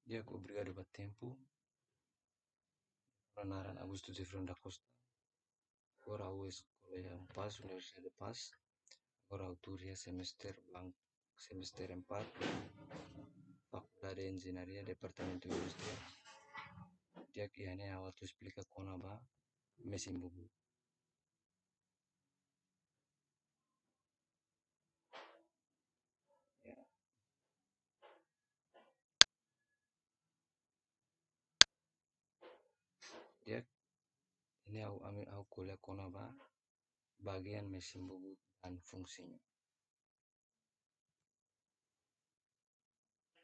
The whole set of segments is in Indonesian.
Dia ku Brigade Batempo, Naran Agustus Efron da Costa, agora au Escola yang Pas, Universidade de Paz, agora autoria semester 4, Faculdade de Engenharia, Departamento Industrial. Dia kiane awal tu explica kona ba mesin bubut. Ya, dia ini au kuliah kona ba bagian mesin bubut dan fungsinya.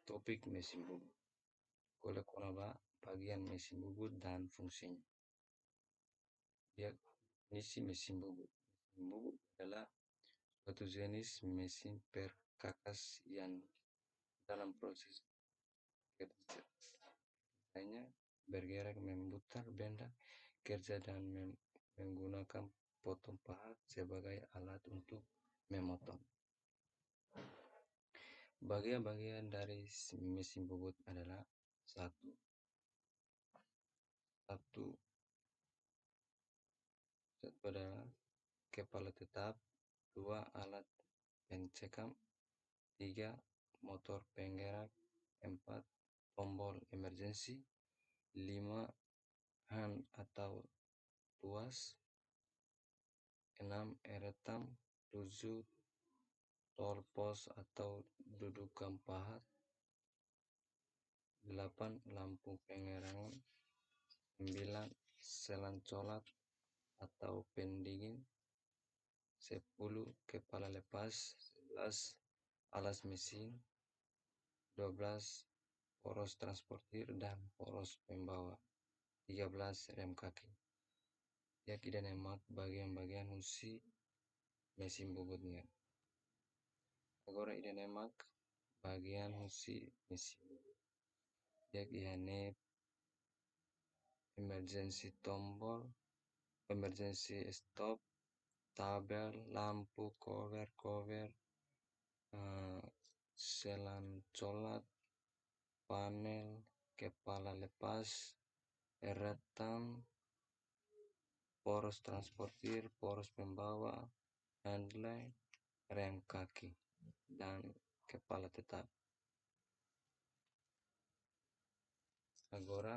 Topik mesin bubut. Kuliah kona ba bagian mesin bubut dan fungsinya. Dia definisi mesin bubut. Mesin bubut adalah suatu jenis mesin perkakas yang dalam proses kerjanya bergerak memutar benda kerja dan menggunakan potong pahat sebagai alat untuk memotong. Bagian-bagian dari mesin bubut adalah satu adalah kepala tetap, 2 alat pencekam, 3 motor penggerak, 4 tombol emergensi, 5 hand atau tuas, 6 eretam, 7 torpos atau dudukan pahat, 8 lampu penerangan, 9 selang colat atau pendingin, 10 kepala lepas, 11 alas mesin, 12 poros transportir dan poros pembawa, 13 rem kaki. Dia tidak nemak bagian-bagian fungsi mesin bubutnya. Agora ida nemak bagian fungsi mesin bubut. Dia kihane emergency tombol, emergency stop, tabel, lampu, cover, selang colat, panel, kepala lepas, eretam, poros transportir, poros pembawa, handle, rem kaki, dan kepala tetap. Agora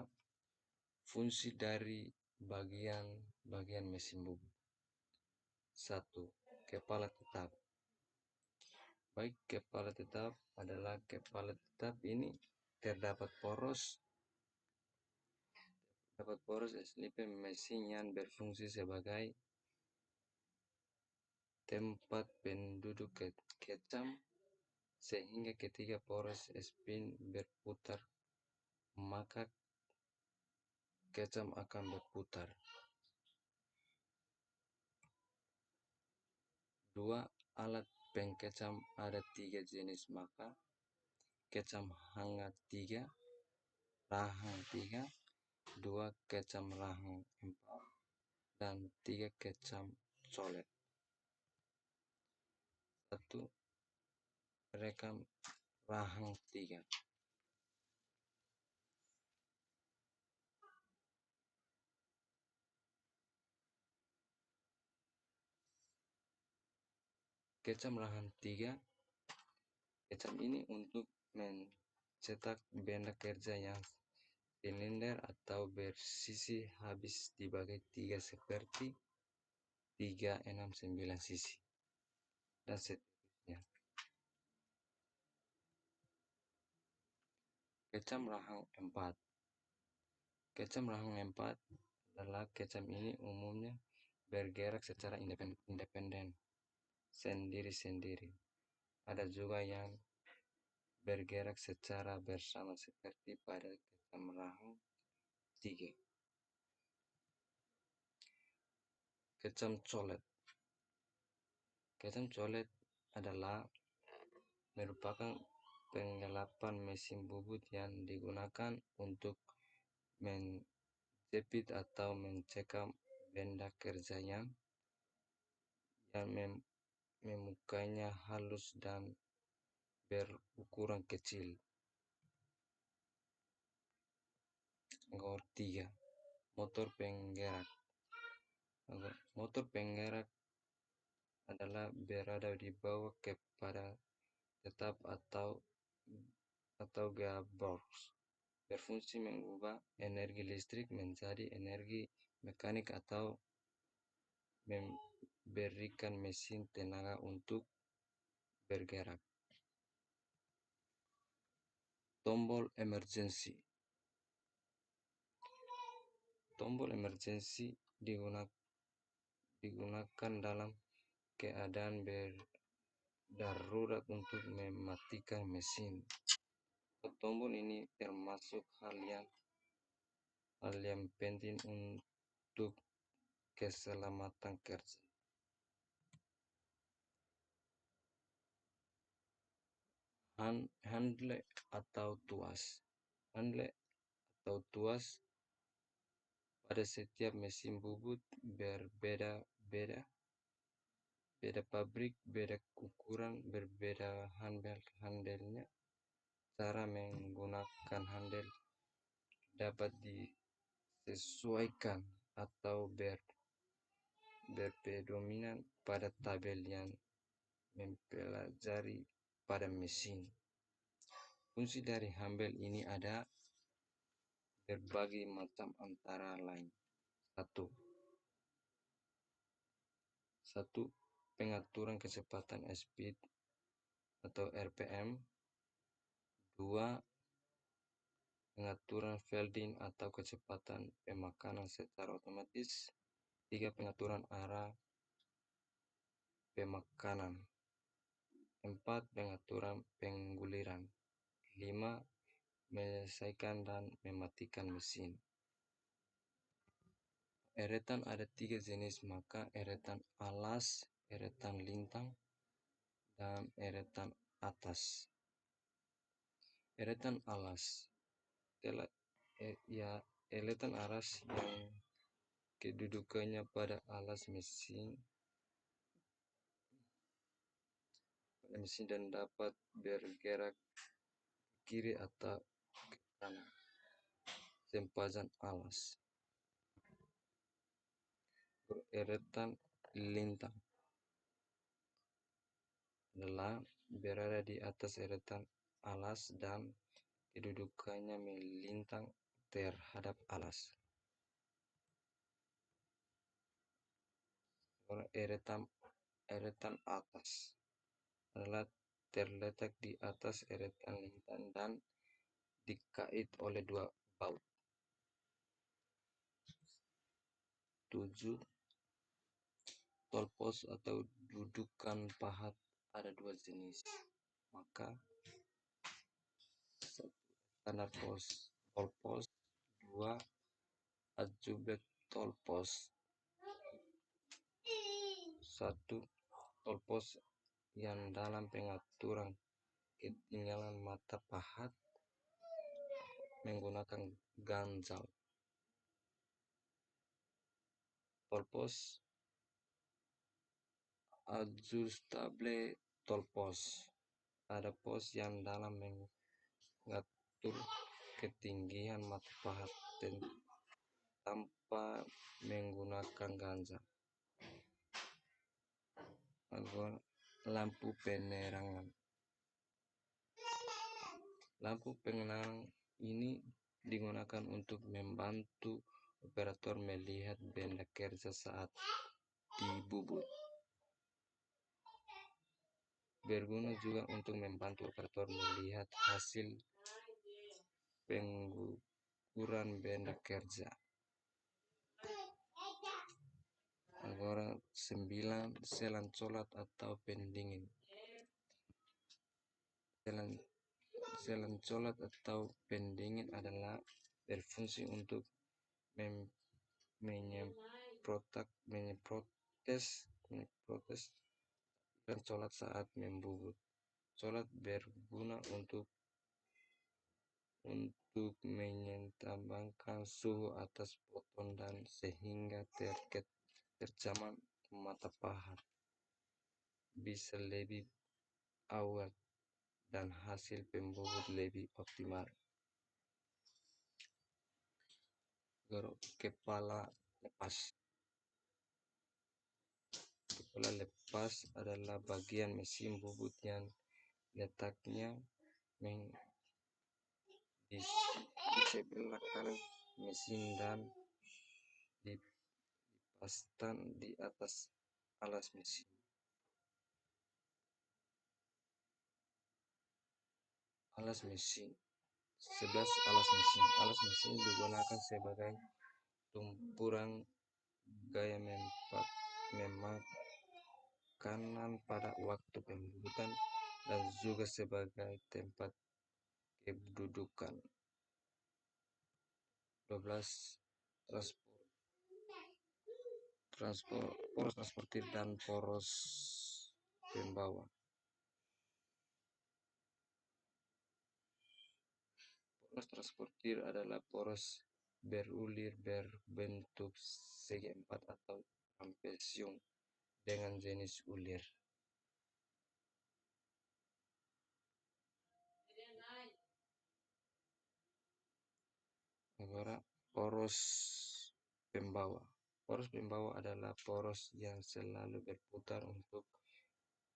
fungsi dari bagian mesin bubut. 1. Kepala tetap. Baik kepala tetap adalah kepala tetap ini terdapat poros slip mesin yang berfungsi sebagai tempat penduduk kecam sehingga ketika poros spin berputar maka kecam akan berputar. 2. Alat pengkecam ada 3 jenis maka kecam hangat 3, rahang 3, 2 kecam rahang 4, dan 3 kecam colet. 1. Rekam rahang 3. Kecam rahang 3. Kecam ini untuk mencetak benda kerja yang silinder atau bersisi habis dibagi 3 seperti 3, 6, 9 sisi dan seterusnya. Kecam rahang 4. Kecam rahang 4 adalah kecam ini umumnya bergerak secara independen sendiri-sendiri. Ada juga yang bergerak secara bersama seperti pada kecam rahang 3. Kecam colet. Kecam colet adalah merupakan penggelapan mesin bubut yang digunakan untuk menjepit atau mencekam benda kerja yang memukanya halus dan berukuran kecil. Nomor 3, motor penggerak. Motor penggerak adalah berada di bawah kepada tetap atau gearbox, berfungsi mengubah energi listrik menjadi energi mekanik atau memberikan mesin tenaga untuk bergerak. Tombol emergency. Tombol emergency digunakan dalam keadaan darurat untuk mematikan mesin. Tombol ini termasuk hal yang penting untuk keselamatan kerja. Handle atau tuas. Handle atau tuas pada setiap mesin bubut berbeda-beda, beda pabrik, beda ukuran, berbeda handle-nya. Cara menggunakan handle dapat disesuaikan atau berpedoman pada tabel yang mempelajari pada mesin. Fungsi dari handle ini ada berbagai macam, antara lain: satu, pengaturan kecepatan speed atau RPM. 2, pengaturan Felding atau kecepatan pemakanan secara otomatis. 3, pengaturan arah pemakanan. 4, pengaturan pengguliran. 5, menyelesaikan dan mematikan mesin. Eretan ada 3 jenis, maka eretan alas, eretan lintang, dan eretan atas. Eretan alas eretan alas yang kedudukannya pada alas mesin dan dapat bergerak ke kiri atau ke kanan. Sempadan alas. Eretan lintang adalah berada di atas eretan alas dan kedudukannya melintang terhadap alas. Eretan atas adalah terletak di atas eretan lintang dan dikait oleh 2 baut. 7, tall post atau dudukan pahat ada 2 jenis, maka 1, standar tall post. 2, adjusted tall post. 1, tall post yang dalam pengaturan ketinggalan mata pahat menggunakan ganjal. Tall post. Adjustable tall post ada pos yang dalam mengatur ketinggian mata pahat tanpa menggunakan ganjal. Lampu penerangan. Lampu penerangan ini digunakan untuk membantu operator melihat benda kerja saat dibubut. Berguna juga untuk membantu operator melihat hasil pengukuran benda kerja. 9, selang colat atau pendingin. Selang colat atau pendingin adalah berfungsi untuk menyemprotes dan colat saat membubut. Colat berguna untuk menyeimbangkan suhu atas poton dan sehingga terjemahan mata pahat bisa lebih awet dan hasil pembubut lebih optimal. Kepala lepas. Kepala lepas adalah bagian mesin bubut yang letaknya di sebelah kanan mesin dan dipasang di atas alas mesin. Alas mesin 11. Alas mesin digunakan sebagai tumpuran gaya memakanan pada waktu pembuatan dan juga sebagai tempat kedudukan. 12. Poros transportir dan poros pembawa. Poros transportir adalah poros berulir berbentuk segi empat atau trapezium dengan jenis ulir. Poros pembawa. Poros pembawa adalah poros yang selalu berputar untuk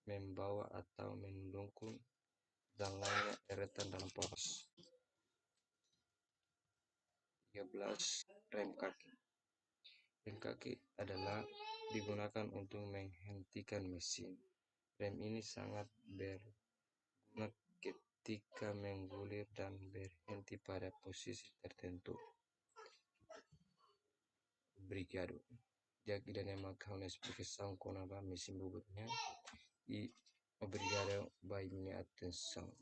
membawa atau mendukung jalannya eretan dalam poros. 13. Rem kaki. Rem kaki adalah digunakan untuk menghentikan mesin. Rem ini sangat berguna ketika menggulir dan berhenti pada posisi tertentu. Obrigado. Ya que dinamakan una explicação com a mesin bubutnya. E obrigado by minha atenção.